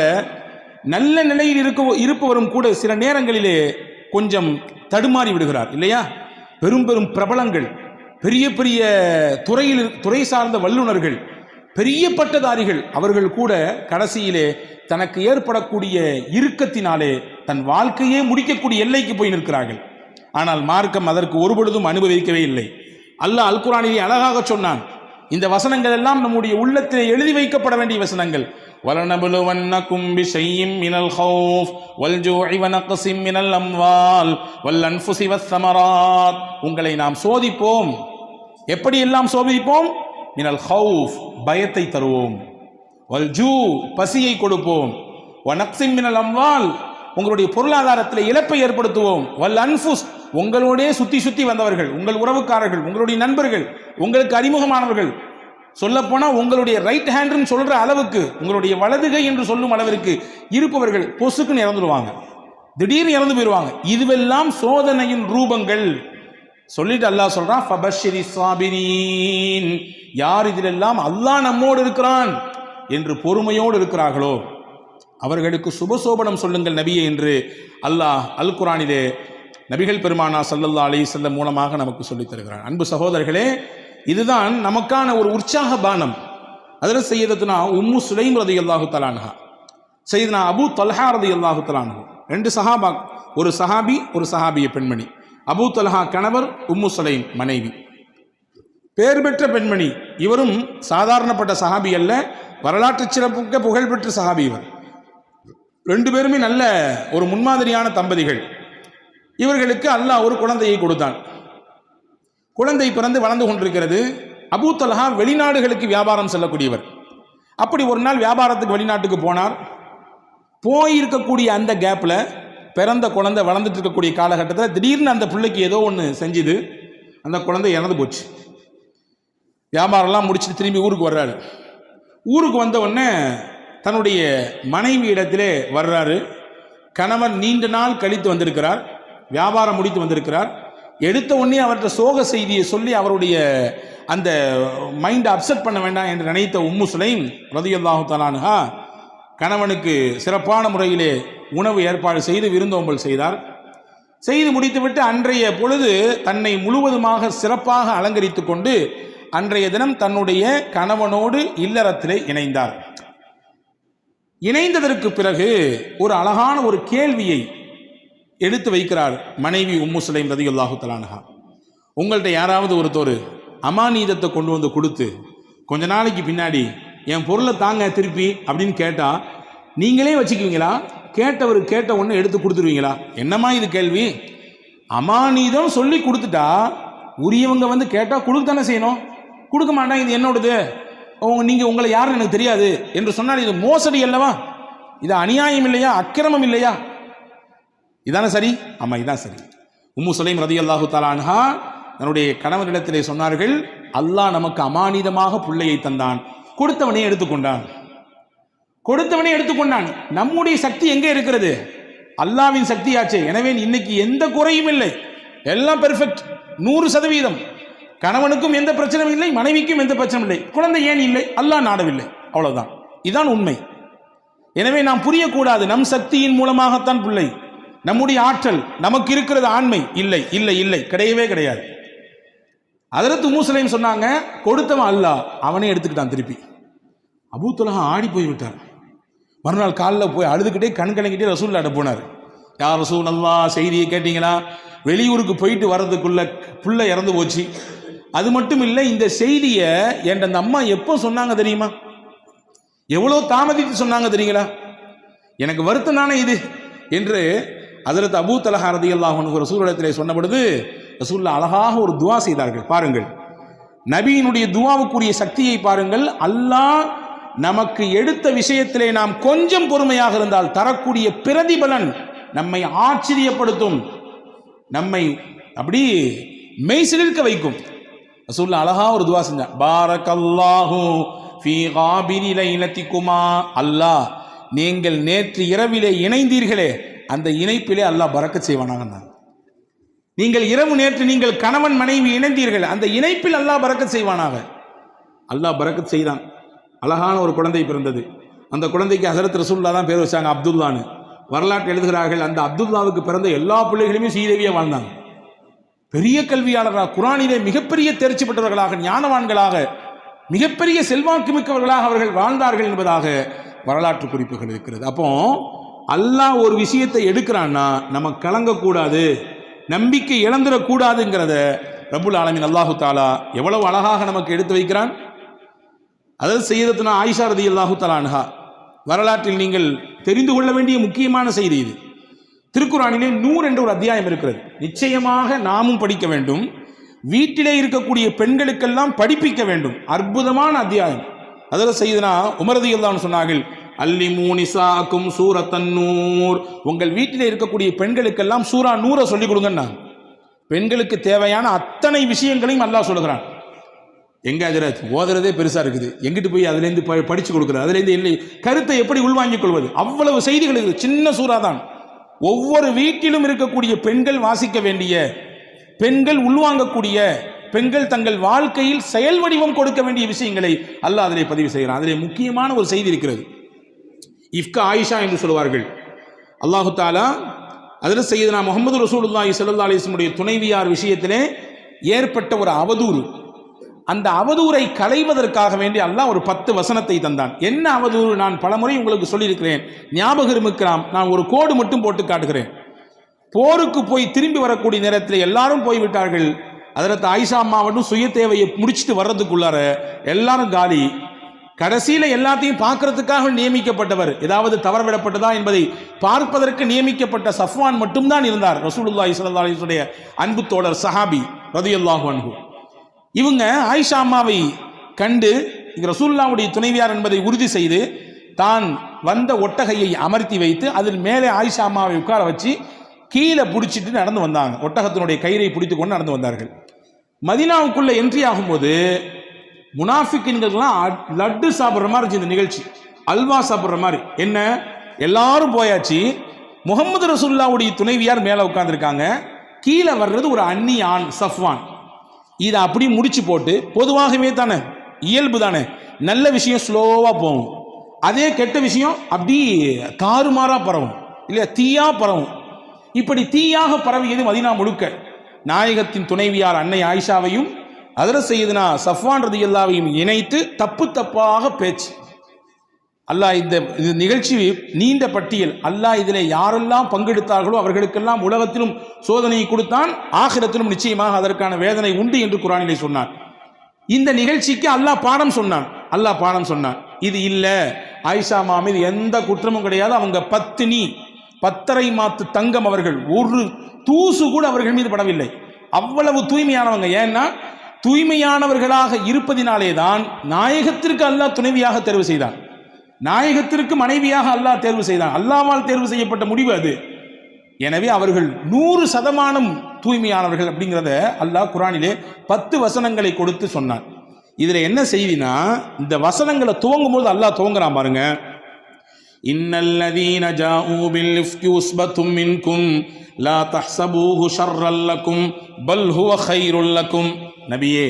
நல்ல நிலையில் இருப்பவரும் கூட சில நேரங்களிலே கொஞ்சம் தடுமாறி விடுகிறார் இல்லையா? பெரும் பெரும் பிரபலங்கள், பெரிய பெரிய துறை சார்ந்த வல்லுநர்கள், பெரிய பட்டதாரிகள், அவர்கள் கூட கடைசியிலே தனக்கு ஏற்படக்கூடிய இறுக்கத்தினாலே தன் வாழ்க்கையே முடிக்கக்கூடிய எல்லைக்கு போய் நிற்கிறார்கள். ஆனால் மார்க்கம் அதற்கு ஒருபொழுதும் அனுபவிக்கவே இல்லை. அல்லாஹ் அல் குர்ஆனிலே அழகாக சொன்னான். இந்த வசனங்கள் எல்லாம் நம்முடைய உள்ளத்திலே எழுதி வைக்கப்பட வேண்டிய வசனங்கள். வலனபுலுவன்னகும் பிஷைஇம் மினல் ஹௌஃப் வல்ஜூஇ வனக்ஸிம் மினல் அம்வால் வல்அன்ஃபுஸி வஸ்ஸமராத், உங்களை நாம் சோதிப்போம். எப்படி எல்லாம் சோதிப்போம்? மினல் ஹௌஃப், பயத்தை தருவோம், வல்ஜூ, பசியை கொடுப்போம், வனக்ஸிம் மினல் அம்வால், உங்களுடைய பொருளாதாரத்தில் இழப்பை ஏற்படுத்துவோம், வல் அன்ஃபுஸ், உங்களோடே சுத்தி சுத்தி வந்தவர்கள், உங்கள் உறவுக்காரர்கள், உங்களுடைய நண்பர்கள், உங்களுக்கு அறிமுகமானவர்கள், சொல்லப்போனா உங்களுடைய ரைட் ஹேண்ட்னு சொல்ற அளவுக்கு, உங்களுடைய வலதுகை என்று சொல்லும் அளவிற்கு இருப்பவர்கள் பொசுக்குன்னு இறந்துடுவாங்க, திடீர்னு இறந்து போயிடுவாங்க. இதுவெல்லாம் சோதனையின் ரூபங்கள். சொல்லிட்டு அல்லாஹ் சொல்றான், ஃபபஷ்ஷிரி ஸாபிரீன், யார் இதிலெல்லாம் அல்லாஹ் நம்மோடு இருக்கிறான் என்று பொறுமையோடு இருக்கிறார்களோ அவர்களுக்கு சுபசோபனம் சொல்லுங்கள் நபியே என்று அல்லாஹ் அல் குர்ஆனிலே நபிகள் பெருமானா ஸல்லல்லாஹு அலைஹி வஸல்லம் மூலமாக நமக்கு சொல்லித் தருகிறார். அன்பு சகோதரர்களே, இதுதான் நமக்கான ஒரு உற்சாக பானம். அதில் சையதத்துனா உம்மு சுலைம் ரலியல்லாஹு தஆலா அன்ஹா, சையதுனா அபூ தல்ஹா ரலியல்லாஹு தஆலா அன்ஹு, 2 சஹாபா, ஒரு சஹாபி ஒரு சஹாபிய பெண்மணி. அபூ தல்ஹா கணவர், உம்மு சுலைம் மனைவி. பேர் பெற்ற பெண்மணி. இவரும் சாதாரணப்பட்ட சஹாபி அல்ல, வரலாற்று சிறப்புக்க புகழ்பெற்ற சஹாபி இவர். 2 பேருமே நல்ல ஒரு முன்மாதிரியான தம்பதிகள். இவர்களுக்கு அல்லாஹ் ஒரு குழந்தையை கொடுத்தான். குழந்தை பிறந்து வளர்ந்து கொண்டிருக்கிறது. அபூ தல்ஹா வெளிநாடுகளுக்கு வியாபாரம் செல்லக்கூடியவர். அப்படி ஒரு நாள் வியாபாரத்துக்கு வெளிநாட்டுக்கு போனார். போயிருக்கக்கூடிய அந்த கேப்பில் பிறந்த குழந்தை வளர்ந்துட்டு இருக்கக்கூடிய காலகட்டத்தில் திடீர்னு அந்த பிள்ளைக்கு ஏதோ ஒன்று செஞ்சுது. அந்த குழந்தை இறந்து போச்சு. வியாபாரம்லாம் முடிச்சுட்டு திரும்பி ஊருக்கு வர்றாரு. ஊருக்கு வந்த உடனே தன்னுடைய மனைவி இடத்திலே வர்றாரு. கணவன் நீண்ட நாள் கழித்து வந்திருக்கிறார், வியாபாரம் முடித்து வந்திருக்கிறார். எடுத்த உடனே அவர்கிட்ட சோக செய்தியை சொல்லி அவருடைய அந்த மைண்டை அப்செட் பண்ண வேண்டாம் என்று நினைத்த உம்மு சுலைம் ரலியல்லாஹு தஆலா அன்ஹா கணவனுக்கு சிறப்பான முறையிலே உணவு ஏற்பாடு செய்து விருந்தோம்பல் செய்தார். செய்து முடித்துவிட்டு அன்றைய பொழுது தன்னை முழுவதுமாக சிறப்பாக அலங்கரித்து கொண்டு அன்றைய தினம் தன்னுடைய கணவனோடு இல்லறத்திலே இணைந்தார். இணைந்ததற்கு பிறகு ஒரு அழகான ஒரு கேள்வியை எடுத்து வைக்கிறார் மனைவி உம்மு சுலைம் ரலியல்லாஹு தஆலா அன்ஹா. உங்கள்கிட்ட யாராவது ஒருத்தர் அமானீதத்தை கொண்டு வந்து கொடுத்து கொஞ்ச நாளைக்கு பின்னாடி என் பொருளை தாங்க திருப்பி அப்படின்னு கேட்டால் நீங்களே வச்சுக்குவீங்களா? கேட்டவர் கேட்ட ஒன்று எடுத்து கொடுத்துருவீங்களா? என்னம்மா இது கேள்வி? அமானீதம் சொல்லி கொடுத்துட்டா உரியவங்க வந்து கேட்டால் கொடுக்க தானே செய்யணும். கொடுக்க மாட்டான், இது என்னோடது, நீங்கள் உங்களை யாருன்னு எனக்கு தெரியாது என்று சொன்னால் இது மோசடி அல்லவா? இது அநியாயம் இல்லையா? அக்கிரமம் இல்லையா? இதானே சரி? ஆமாம், இதான் சரி. உம்மு சுலைம் ரலியல்லாஹு தஆலா அன்ஹா தன்னுடைய கணவனிடத்திலே சொன்னார்கள், அல்லாஹ் நமக்கு அமானிதமாக பிள்ளையை தந்தான், கொடுத்தவனே எடுத்துக்கொண்டான். கொடுத்தவனே எடுத்துக்கொண்டான். நம்முடைய சக்தி எங்கே இருக்கிறது? அல்லாஹ்வின் சக்தியாச்சே. எனவே இன்னைக்கு எந்த குறையும் இல்லை, எல்லாம் பெர்ஃபெக்ட், 100%. கணவனுக்கும் எந்த பிரச்சனையும் இல்லை, மனைவிக்கும் எந்த பிரச்சனையும் இல்லை. குழந்தை ஏன் இல்லை? அல்லாஹ் நாடவில்லை, அவ்வளவுதான். இதுதான் உண்மை. எனவே நாம் புரியக்கூடாது நம் சக்தியின் மூலமாகத்தான் பிள்ளை, நம்முடைய ஆற்றல், நமக்கு இருக்கிறது ஆண்மை. இல்லை இல்லை இல்லை, கிடையவே கிடையாது. ஹஜ்ரத் உம்மு சுலைம் சொன்னாங்க, கொடுத்தவன் அல்லாஹ், அவனே எடுத்துக்கிட்டான் திருப்பி. அபூ தல்ஹா ஆடி போய் விட்டார். மறுநாள் காலில் போய் அழுதுகிட்டே கண் கலங்கிட்டே ரசூலுல்லாஹ்ட்ட போனார். யா ரசூலல்லாஹ், செய்தியை கேட்டீங்களா? வெளியூருக்கு போயிட்டு வர்றதுக்குள்ள புள்ள இறந்து போச்சு. அது மட்டும் இல்லை, இந்த செய்தியை என் அந்த அம்மா எப்போ சொன்னாங்க தெரியுமா? எவ்வளோ தாமதித்து சொன்னாங்க தெரியுங்களா? எனக்கு வருத்தம் தானே இது என்று ஹஜ்ரத் அபூ தல்ஹா ரலியல்லாஹு அன்ஹு ரசூலுல்லாஹ்விடத்திலே சொன்ன பொழுது ரசூலுல்லாஹ் அழகாக ஒரு துவா செய்தார்கள். பாருங்கள், நபியினுடைய துவாவுக்குரிய சக்தியை பாருங்கள். அல்லாஹ் நமக்கு எடுத்த விஷயத்திலே நாம் கொஞ்சம் பொறுமையாக இருந்தால் தரக்கூடிய பிரதிபலன் நம்மை ஆச்சரியப்படுத்தும், நம்மை அப்படி மெய்சிலிர்க்க வைக்கும். ரசூலுல்லாஹ் அழகா ஒரு துவா செஞ்சான். பாரக்கல்லாஹு ஃபீ காபிரி லைலத்திகுமா, அல்லாஹ் நீங்கள் நேற்று இரவிலே இணைந்தீர்களே, அந்த இணைப்பிலே அல்லாஹ் பரக்கத் செய்வானாக. நீங்கள் இரவு நேற்று நீங்கள் கணவன் மனைவி இணைந்தீர்கள், அந்த இணைப்பில் அல்லாஹ் பரக்கத் செய்வானாக. அல்லாஹ் பரக்கத் செய்தான். அழகான ஒரு குழந்தை பிறந்தது. அந்த குழந்தைக்கு ஹஜ்ரத் ரசூலுல்லாஹ் தான் பேர் வச்சாங்க, அப்துல்லான்னு. வரலாற்று எழுதுகிறார்கள், அந்த அப்துல்லாவுக்கு பிறந்த எல்லா பிள்ளைகளுமே சீதேவியா வாழ்ந்தாங்க. பெரிய கல்வியாளர்களாக, குர்ஆனிலே மிகப்பெரிய தேர்ச்சி பெற்றவர்களாக, ஞானவான்களாக, மிகப்பெரிய செல்வாக்கு மிக்கவர்களாக அவர்கள் வாழ்ந்தார்கள் என்பதாக வரலாற்று குறிப்புகள் இருக்கிறது. அப்போ அல்லாஹ் ஒரு விஷயத்தை எடுக்கிறான்னா நம்ம கலங்கக்கூடாது, நம்பிக்கை இழந்துடக்கூடாதுங்கிறத ரப்புல் ஆலமீன் அல்லாஹு தாலா எவ்வளவு அழகாக நமக்கு எடுத்து வைக்கிறான். அதாவது சய்யிதத்துனா ஆயிஷா ரலியல்லாஹு தஆலா அன்ஹா வரலாற்றில் நீங்கள் தெரிந்து கொள்ள வேண்டிய முக்கியமான செய்தி இது. திருக்குர்ஆனிலே நூர் என்ற ஒரு அத்தியாயம் இருக்கிறது. நிச்சயமாக நாமும் படிக்க வேண்டும், வீட்டிலே இருக்கக்கூடிய பெண்களுக்கெல்லாம் படிப்பிக்க வேண்டும். அற்புதமான அத்தியாயம். அதில் சய்யிதுனா உமர் ரலியல்லாஹு அன்ஹு சொன்னார்கள், அல்லிமூ நிசாக்கும் சூரத்தன் நூர், உங்கள் வீட்டில் இருக்கக்கூடிய பெண்களுக்கெல்லாம் சூரா நூரை சொல்லிக் கொடுங்கன்னா. பெண்களுக்கு தேவையான அத்தனை விஷயங்களையும் அல்லாஹ் சொல்லுகிறான். எங்க ஹஜ்ரத் ஓதுறதே பெருசா இருக்குது, எங்கிட்டு போய் அதுலேருந்து படிச்சு கொடுக்குறது, அதுலேருந்து இல்லை கருத்தை எப்படி உள்வாங்கிக் கொள்வது, அவ்வளவு செய்திகள் இருக்குது. சின்ன சூறா தான். ஒவ்வொரு வீட்டிலும் இருக்கக்கூடிய பெண்கள் வாசிக்க வேண்டிய, பெண்கள் உள்வாங்கக்கூடிய, பெண்கள் தங்கள் வாழ்க்கையில் செயல் வடிவம் கொடுக்க வேண்டிய விஷயங்களை அல்லாஹ் அதிலே பதிவு செய்கிறான். அதிலே முக்கியமான ஒரு செய்தி இருக்கிறது. இஃப்கா ஆயிஷா என்று சொல்வார்கள். அல்லாஹு தாலா அதில் சய்யிதுனா முஹம்மது ரசூலுல்லாஹி ஸல்லல்லாஹு அலைஹி வஸல்லம் துணைவியார் விஷயத்திலே ஏற்பட்ட ஒரு அவதூறு, அந்த அவதூறை களைவதற்காக வேண்டி அல்லாஹ் ஒரு 10 வசனத்தை தந்தான். என்ன அவதூறு? நான் பலமுறை உங்களுக்கு சொல்லியிருக்கிறேன், ஞாபகம் இருக்கிறாம். நான் ஒரு கோடு மட்டும் போட்டு காட்டுகிறேன். போருக்கு போய் திரும்பி வரக்கூடிய நேரத்தில் எல்லாரும் போய்விட்டார்கள். ஹஜ்ரத் ஆயிஷா அம்மா மட்டும் சுய தேவையை முடிச்சுட்டு வர்றதுக்குள்ளார எல்லாரும் காலி. கடைசியில் எல்லாத்தையும் பார்க்கறதுக்காக நியமிக்கப்பட்டவர், ஏதாவது தவறவிடப்பட்டதா என்பதை பார்ப்பதற்கு நியமிக்கப்பட்ட சஃப்வான் மட்டும்தான் இருந்தார். ரசூலுல்லாஹி ஸல்லல்லாஹு அலைஹி வஸல்லம் அன்பு தோழர் சஹாபி ரலியல்லாஹு அன்ஹு. இவங்க ஆயிஷா அம்மாவை கண்டு ரசூலுல்லாஹ்வுடைய துணைவியார் என்பதை உறுதி செய்து தான் வந்த ஒட்டகையை அமர்த்தி வைத்து அதில் மேலே ஆயிஷா அம்மாவை உட்கார வச்சு கீழே பிடிச்சிட்டு நடந்து வந்தாங்க. ஒட்டகத்தினுடைய கயிறை பிடித்து கொண்டு நடந்து வந்தார்கள். மதீனாவுக்குள்ள என்ட்ரி ஆகும்போது முனாஃபிக்கின்கள்லாம் லட்டு சாப்பிட்ற மாதிரி இருந்துச்சு இந்த நிகழ்ச்சி, அல்வா சாப்பிட்ற மாதிரி. என்ன, எல்லாரும் போயாச்சு, முகமது ரசூலுல்லாஹ்வுடைய துணைவியார் மேலே உட்கார்ந்துருக்காங்க, கீழே வர்றது ஒரு அந்நிய ஆண் சஃப்வான். இதை அப்படி முடிச்சு போட்டு, பொதுவாகவே தானே இயல்பு தானே, நல்ல விஷயம் ஸ்லோவாக போகும், அதே கெட்ட விஷயம் அப்படி தாறுமாறா பரவும் இல்லையா, தீயா பரவும். இப்படி தீயாக பரவியது மதீனா முழுக்க. நாயகத்தின் துணைவியார் அன்னை ஆயிஷாவையும் ஹஜ்ரத் சய்யிதுனா சஃப்வான் ரலியல்லாஹுவையும் இணைத்து தப்பு தப்பாக பேச்சு. அல்லாஹ் இந்த நிகழ்ச்சி நீண்ட பட்டியல். அல்லாஹ் இதில் யாரெல்லாம் பங்கெடுத்தார்களோ அவர்களுக்கெல்லாம் உலகத்திலும் சோதனையை கொடுத்தான், ஆகிரத்திலும் நிச்சயமாக அதற்கான வேதனை உண்டு என்று குர்ஆனிலே சொன்னான். இந்த நிகழ்ச்சிக்கு அல்லாஹ் பாடம் சொன்னான். இது இல்ல, ஆயிஷா அம்மா மீது எந்த குற்றமும் கிடையாது, அவங்க பத்தினி, 10.5 மாத்து தங்கம், அவர்கள் ஒரு தூசு கூட அவர்கள் மீது படவில்லை, அவ்வளவு தூய்மையானவங்க. ஏன்னா தூய்மையானவர்களாக இருப்பதினாலே தான் நாயகத்திற்கு அல்லாஹ் துணைவியாக தேர்வு செய்தான், நாயகத்திற்கு மனைவியாக அல்லாஹ் தேர்வு செய்தான். அல்லாஹ்வால் தேர்வு செய்யப்பட்ட முடிவு அது. எனவே அவர்கள் 100% தூய்மையானவர்கள் அப்படிங்கிறத அல்லாஹ் குர்ஆனிலே 10 வசனங்களை கொடுத்து சொன்னான். இதுல என்ன செய்தினா, இந்த வசனங்களை துவங்கும் போது அல்லாஹ் துவங்குறான் பாருங்க. இன்னல்லதீன ஜாஊ பில் இஃப்கி உஸ்பத்தும் மின்கும் லா தஹ்ஸபூஹு ஷர்ரல் லக்கும் பல் ஹுவ கைருல் லக்கும். நபியே,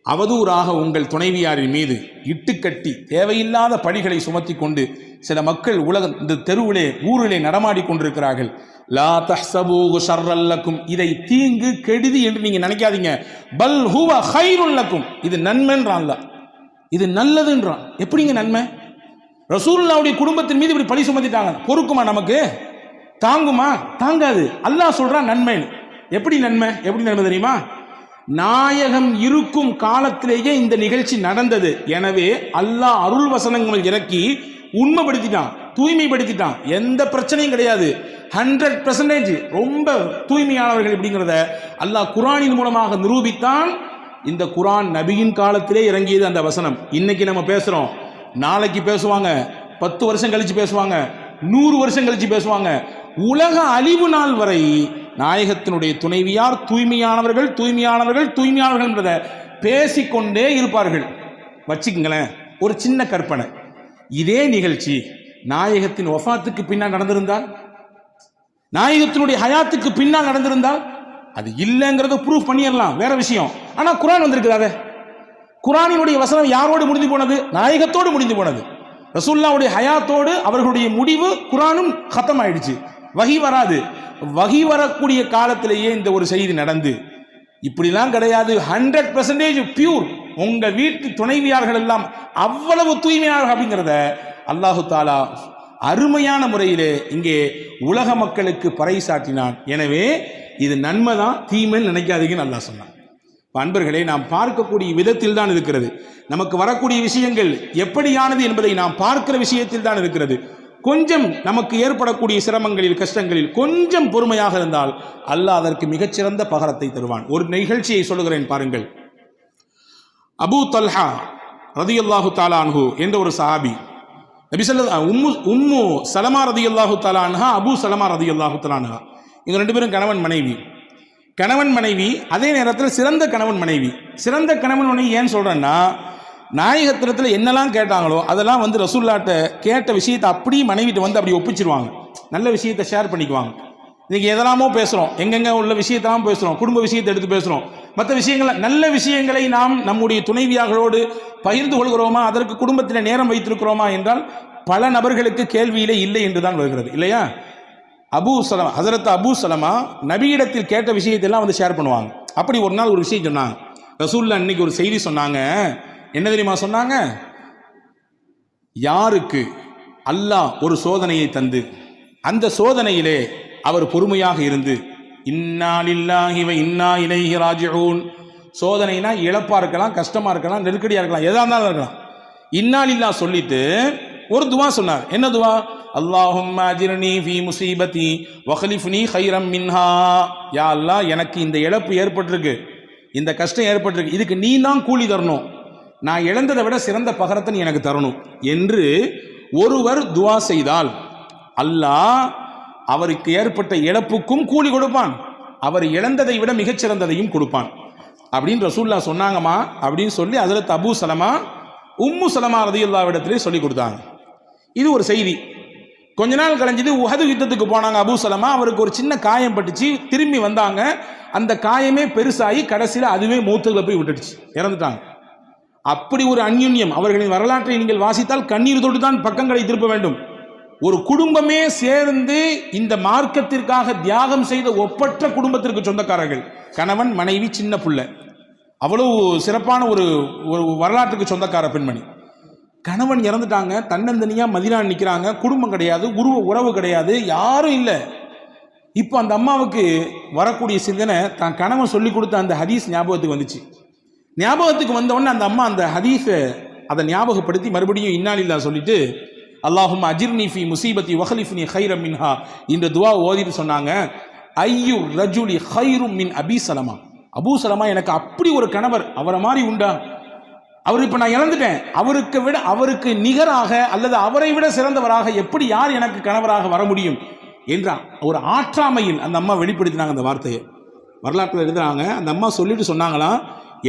அவதூறாக உங்கள் துணைவியாரின் மீது இட்டுக்கட்டி தேவையில்லாத பழிகளை சுமத்தி கொண்டு சில மக்கள் இந்த தெருவிலே ஊரிலே நடமாடி கொண்டிருக்கிறார்கள். லா தஹ்ஸபூஹு ஷர்ரல் லக்கும், இதை தீங்கு கெடுதி என்று நீங்க நினைக்காதீங்க. பல் ஹுவ கைருல் லக்கும், இது நன்மைன்றான் அல்லாஹ், இது நல்லதுன்றான். எப்படிங்க நன்மை? ரசூலுல்லாஹ்வுடைய குடும்பத்தின் மீது இப்படி பழி சுமத்திட்டாங்க, பொறுக்குமா? நமக்கு தாங்குமா? தாங்காது. அல்லாஹ் சொல்றான் நன்மை. எப்படி நன்மை தெரியுமா? நாயகம் இருக்கும் காலத்திலேயே இந்த நிகழ்ச்சி நடந்தது. எனவே அல்லாஹ் அருள் வசனங்கள் இறக்கி உண்மைப்படுத்திட்டான், தூய்மைப்படுத்திட்டான். எந்த பிரச்சனையும் கிடையாது, 100% ரொம்ப தூய்மையானவர்கள் இப்படிங்கிறத அல்லாஹ் குர்ஆனின் மூலமாக நிரூபித்தான். இந்த குர்ஆன் நபியின் காலத்திலே இறங்கியது அந்த வசனம். இன்னைக்கு நம்ம பேசுறோம், நாளைக்கு பேசுவாங்க, 10 வருஷம் கழிச்சு பேசுவாங்க, 100 வருஷம் கழிச்சு பேசுவாங்க. உலக அழிவு நாள் வரை நாயகத்தினுடைய துணைவியார் தூய்மையானவர்கள் என்றதை பேசிக்கொண்டே இருப்பார்கள். வச்சுக்கங்களேன், ஒரு சின்ன கற்பனை, இதே நிகழ்ச்சி நாயகத்தின் வஃபாத்துக்கு பின்னால் நடந்திருந்தால், நாயகத்தினுடைய ஹயாத்துக்கு பின்னால் நடந்திருந்தால், அது இல்லைங்கிறத ப்ரூஃப் பண்ணிடலாம், வேற விஷயம். ஆனா குர்ஆன் வந்திருக்கிறாங்க. குர்ஆனினுடைய வசனம் யாரோடு முடிந்து போனது? நாயகத்தோடு முடிந்து போனது. ரசூலுல்லாஹ்வுடைய ஹயாத்தோடு அவர்களுடைய முடிவு குர்ஆனும் கத்தம் ஆயிடுச்சு. வஹி வராது. வஹி வரக்கூடிய காலத்திலேயே இந்த ஒரு செய்தி நடந்து, இப்படிலாம் கிடையாது, 100% பியூர், உங்க வீட்டு துணைவியார்கள் எல்லாம் அவ்வளவு தூய்மையானவர்கள் அப்படிங்கிறத அல்லாஹு தாலா அருமையான முறையிலே இங்கே உலக மக்களுக்கு பறைசாட்டினான். எனவே இது நன்மைதான், தீமைன்னு நினைக்காதீங்கன்னு அல்லாஹ் சொன்னான். அன்பர்களே, நாம் பார்க்கக்கூடிய விதத்தில் தான் இருக்கிறது. நமக்கு வரக்கூடிய விஷயங்கள் எப்படியானது என்பதை நாம் பார்க்கிற விஷயத்தில் தான் இருக்கிறது. கொஞ்சம் நமக்கு ஏற்படக்கூடிய சிரமங்களில், கஷ்டங்களில் கொஞ்சம் பொறுமையாக இருந்தால் அல்லாஹ் அதற்கு மிகச்சிறந்த பகரத்தை தருவான். ஒரு நிகழ்ச்சியை சொல்லுகிறேன் பாருங்கள். அபூ தல்ஹா ரலியல்லாஹு தஆலா அன்ஹு என்ற ஒரு சஹாபி, நபி ஸல்லல்லாஹு உம்மு சலமா ரலியல்லாஹு தஆலா அன்ஹா, அபூ சலமா ரலியல்லாஹு தஆலா அன்ஹா, இவங்க 2 பேரும் கணவன் மனைவி, அதே நேரத்தில் சிறந்த கணவன் மனைவி. சிறந்த கணவன் மனைவி ஏன் சொல்றேன்னா, நாயகத்திரத்தில் என்னெல்லாம் கேட்டாங்களோ அதெல்லாம் ரசூலுல்லாஹ்ட்ட கேட்ட விஷயத்தை அப்படி மனைவிட்டு அப்படி ஒப்பிச்சிருவாங்க. நல்ல விஷயத்தை ஷேர் பண்ணிக்குவாங்க. இன்னைக்கு எதெல்லாமோ பேசுகிறோம், எங்கெங்க உள்ள விஷயத்தெல்லாம் பேசுகிறோம், குடும்ப விஷயத்தை எடுத்து பேசுகிறோம், மற்ற விஷயங்களை, நல்ல விஷயங்களை நாம் நம்முடைய துணைவியார்களோடு பகிர்ந்து கொள்கிறோமா, அதற்கு குடும்பத்தில் நேரம் வைத்திருக்கிறோமா என்றால் பல நபர்களுக்கு கேள்வியிலே இல்லை என்று தான் வருகிறது, இல்லையா? ஹஸரத் அபூ சலமா நபியிடத்தில் கேட்ட விஷயத்தெல்லாம் ஷேர் பண்ணுவாங்க. அப்படி ஒரு நாள் ஒரு விஷயம் சொன்னாங்க. ரசூலுல்லாஹ் அன்னைக்கு ஒரு செய்தி சொன்னாங்க. என்ன தெரியுமா சொன்னாங்க? யாருக்கு அல்லாஹ் ஒரு சோதனையை தந்து அந்த சோதனையிலே அவர் பொறுமையாக இருந்து இன்னா லில்லாஹி வ இன்னா இலைஹி ராஜிஊன், சோதனைனா இழப்பா இருக்கலாம், கஷ்டமா இருக்கலாம், நெருக்கடியா இருக்கலாம், எதா இருந்தாலும் இருக்கலாம், இன்னா லில்லாஹ் சொல்லிட்டு ஒரு துவா சொன்னார். என்ன துவா? அல்லாஹும்ம அஜிர்னி ஃபீ முஸீபதி வக்லிஃப்னி கைரம் மின்ஹா. யா அல்லாஹ், எனக்கு இந்த இழப்பு ஏற்பட்டிருக்கு, இந்த கஷ்டம் ஏற்பட்டிருக்கு, இதுக்கு நீ தான் கூலி தரணும், நான் இழந்ததை விட சிறந்த பகரத்தை நீ எனக்கு தரணும் என்று ஒருவர் துவா செய்தால் அல்லாஹ் அவருக்கு ஏற்பட்ட இழப்புக்கும் கூலி கொடுப்பான், அவர் இழந்ததை விட மிகச்சிறந்ததையும் கொடுப்பான் அப்படின்னு ரசூலுல்லாஹ் சொன்னாங்கம்மா. அப்படின்னு சொல்லி ஹஜ்ரத் அபூ சலமா உம்மு சலமா ரலியல்லாஹு இடத்திலே சொல்லி கொடுத்தாங்க. இது ஒரு செய்தி. கொஞ்ச நாள் கழிஞ்சது, உஹது யுத்தத்துக்கு போனாங்க அபூ சலமா. அவருக்கு ஒரு சின்ன காயம் பட்டுச்சு, திரும்பி வந்தாங்க, அந்த காயமே பெருசாகி கடைசியில் அதுவே மூத்துல போய் விட்டுடுச்சு, இறந்துட்டாங்க. அப்படி ஒரு அந்யுன்யம். அவர்களின் வரலாற்றை நீங்கள் வாசித்தால் கண்ணீர் தொட்டு தான் பக்கங்களை திருப்ப வேண்டும். ஒரு குடும்பமே சேர்ந்து இந்த மார்க்கத்திற்காக தியாகம் செய்த ஒப்பற்ற குடும்பத்திற்கு சொந்தக்காரர்கள், கணவன் மனைவி சின்ன புள்ள, அவ்வளவு சிறப்பான ஒரு வரலாற்றுக்கு சொந்தக்கார பெண்மணி. கணவன் இறந்துட்டாங்க, தன்னந்தனியா மதீனா நிற்கிறாங்க, குடும்பம் கிடையாது, உறவு கிடையாது, யாரும் இல்லை. இப்போ அந்த அம்மாவுக்கு வரக்கூடிய சிந்தனை தான் கணவன் சொல்லி கொடுத்த அந்த ஹதீஸ் ஞாபகத்துக்கு வந்துச்சு. ஞாபகத்துக்கு வந்தவொடனே அந்த அம்மா அந்த ஹதீஸை அதை ஞாபகப்படுத்தி மறுபடியும் இன்னா லில்லாஹ் சொல்லிட்டு அல்லாஹும்ம அஜிர்னி ஃபீ முஸீபதி வக்லிஃப்னி கைரம் மின்ஹா இந்த துவா ஓதிட்டு சொன்னாங்க, ஐயு ரஜுலி கைரும் மின் அபீ சலமா. அபூ சலமா எனக்கு அப்படி ஒரு கணவர், அவரை மாதிரி உண்டா? அவர் இப்போ நான் இழந்துட்டேன், அவருக்கு நிகராக அல்லது அவரை விட சிறந்தவராக எப்படி யார் எனக்கு கணவராக வர முடியும் என்ற ஒரு ஆற்றாமையில் அந்த அம்மா வெளிப்படுத்தினாங்க. அந்த வார்த்தையை வரலாற்றில் எழுதுறாங்க. அந்த அம்மா சொல்லிட்டு சொன்னாங்களாம்,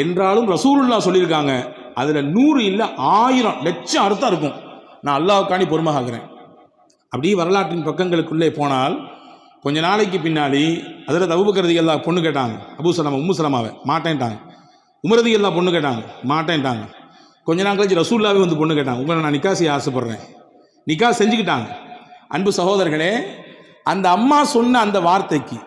என்றாலும் ரசூலுல்லாஹ் சொல்லியிருக்காங்க, அதில் 100 இல்லை 1000 லட்சம் அர்த்தம் இருக்கும், நான் அல்லாஹ்வுக்காண்டி பொறுமையாகிறேன். அப்படி வரலாற்றின் பக்கங்களுக்குள்ளே போனால் கொஞ்ச நாளைக்கு பின்னாடி அதில் அபூபக்கர் ரலியல்லாஹு பொண்ணு கேட்டாங்க. அபூ சலமா உம்மு சலமாவை மாட்டேன்ட்டாங்க. உமர் ரலியல்லாஹு பொண்ணு கேட்டாங்க, மாட்டேன்ட்டாங்க. கொஞ்ச நாள் கழிச்சு ரசூலுல்லாஹ்வே வந்து பொண்ணு கேட்டாங்க, உங்களை நான் நிக்கா செய்ய ஆசைப்படுறேன், நிக்கா செஞ்சுக்கிட்டாங்க. அன்பு சகோதரர்களே, அந்த அம்மா சொன்ன அந்த வார்த்தைக்கு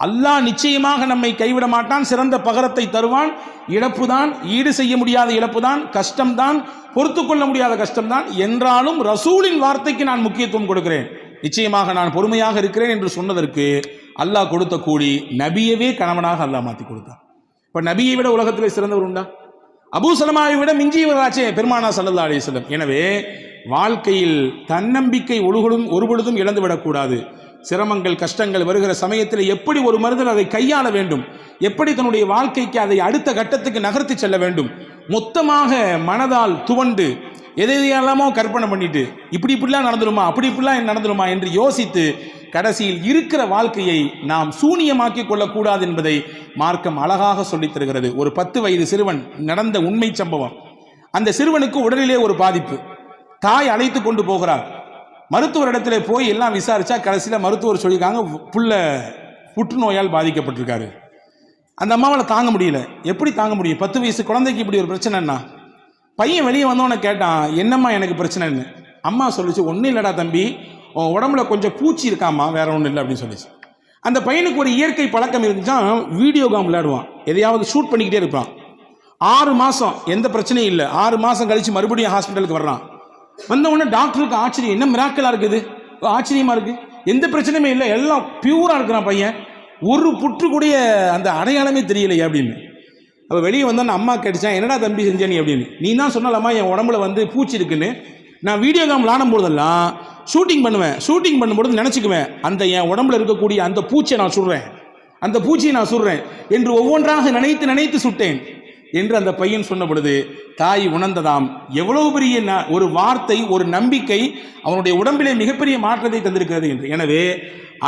அல்லாஹ் நிச்சயமாக நம்மை கைவிட மாட்டான், சிறந்த பகரத்தை தருவான், இழப்பு தான், ஈடு செய்ய முடியாத இழப்பு தான், கஷ்டம்தான், பொறுத்து கொள்ள முடியாத கஷ்டம்தான், என்றாலும் ரசூலின் வார்த்தைக்கு நான் முக்கியத்துவம் கொடுக்கிறேன், நிச்சயமாக நான் பொறுமையாக இருக்கிறேன் என்று சொன்னதற்கு அல்லாஹ் கொடுத்த கூலி நபியவே கணவனாக அல்லாஹ் மாற்றி கொடுத்தான். இப்போ நபியை விட உலகத்திலே சிறந்தவர் உண்டா? அபூ சலமாவை விட மிஞ்சியவராச்சே பெருமானா ஸல்லல்லாஹு அலைஹி வஸல்லம். எனவே வாழ்க்கையில் தன்னம்பிக்கை ஒருபொழுதும் இழந்துவிடக்கூடாது. சிரமங்கள் கஷ்டங்கள் வருகிற சமயத்தில் எப்படி ஒரு மனிதன் அதை கையாள வேண்டும், எப்படி தன்னுடைய வாழ்க்கைக்கு அதை அடுத்த கட்டத்துக்கு நகர்த்தி செல்ல வேண்டும், மொத்தமாக மனதால் துவண்டு எதையெல்லாமோ கற்பனை பண்ணிட்டு இப்படிலாம் நடந்துருமா இப்படிலாம் நடந்துருமா என்று யோசித்து கடைசியில் இருக்கிற வாழ்க்கையை நாம் சூனியமாக்கி கொள்ளக்கூடாது என்பதை மார்க்கம் அழகாக சொல்லித் தருகிறது. ஒரு 10 வயது சிறுவன் நடந்த உண்மை சம்பவம். அந்த சிறுவனுக்கு உடலிலே ஒரு பாதிப்பு, தாய் அழைத்து கொண்டு போகிறார். மருத்துவரிடத்துல போய் எல்லாம் விசாரிச்சா கடைசியில் மருத்துவர் சொல்லியிருக்காங்க, புள்ள புற்றுநோயால் பாதிக்கப்பட்டிருக்காரு. அந்த அம்மாவால் தாங்க முடியல. எப்படி தாங்க முடியும்? 10 வயசு குழந்தைக்கு இப்படி ஒரு பிரச்சனைன்னா. பையன் வெளியே வந்தவனை கேட்டான், என்னம்மா எனக்கு பிரச்சனைன்னு. அம்மா சொல்லிச்சு, ஒன்றும் இல்லைடா தம்பி, உன் உடம்புல கொஞ்சம் பூச்சி இருக்காம்மா, வேற ஒன்றும் இல்லை அப்படின்னு சொல்லிச்சு. அந்த பையனுக்கு ஒரு இயற்கை பழக்கம் இருந்துச்சான், வீடியோ கேம் விளையாடுவான், எதையாவது ஷூட் பண்ணிக்கிட்டே இருப்பான். 6 மாதம் எந்த பிரச்சனையும் இல்லை. 6 மாதம் கழிச்சு மறுபடியும் ஹாஸ்பிட்டலுக்கு வர்றான். வந்தவுடனே டாக்டருக்கு ஆச்சரியம், என்ன மிராக்கலா இருக்குது, ஆச்சரியமா இருக்கு, எந்த பிரச்சனையுமே இல்லை, எல்லாம் பியூரா இருக்கிறான் பையன், ஒரு புற்று கூடிய அந்த அடையாளமே தெரியலையே அப்படின்னு. அப்போ வெளியே வந்தோன்னு அம்மா கேட்டுச்சான், என்னடா தம்பி செஞ்ச நீ அப்படின்னு. நீ தான் சொன்னாலம்மா என் உடம்புல வந்து பூச்சி இருக்குன்னு. நான் வீடியோ கேம் விளாடும் போதெல்லாம் ஷூட்டிங் பண்ணுவேன், ஷூட்டிங் பண்ணும்போது நினச்சிக்குவேன், அந்த என் உடம்புல இருக்கக்கூடிய அந்த பூச்சியை நான் சுடுறேன், அந்த பூச்சியை நான் சுடுறேன் என்று ஒவ்வொன்றாக நினைத்து சுட்டேன் என்று அந்த பையன் சொன்ன பொழுது தாய் உணர்ந்ததாம், எவ்வளவு பெரிய ஒரு வார்த்தை, ஒரு நம்பிக்கை அவனுடைய உடம்பிலே மிகப்பெரிய மாற்றத்தை தந்திருக்கிறது என்று. எனவே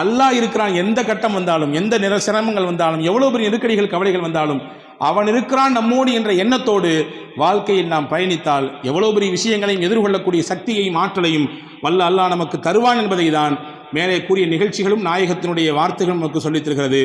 அல்லாஹ் இருக்கிறான், எந்த கட்டம் வந்தாலும், எந்த சிரமங்கள் வந்தாலும், எவ்வளவு பெரிய நெருக்கடிகள் கவலைகள் வந்தாலும் அவன் இருக்கிறான் நம்மோடு என்ற எண்ணத்தோடு வாழ்க்கையில் நாம் பயணித்தால் எவ்வளவு பெரிய விஷயங்களையும் எதிர்கொள்ளக்கூடிய சக்தியையும் ஆற்றலையும் வல்ல அல்லாஹ் நமக்கு தருவான் என்பதை தான் மேலே கூறிய நிகழ்ச்சிகளும் நாயகத்தினுடைய வார்த்தைகளும் நமக்கு சொல்லித் தருகிறது.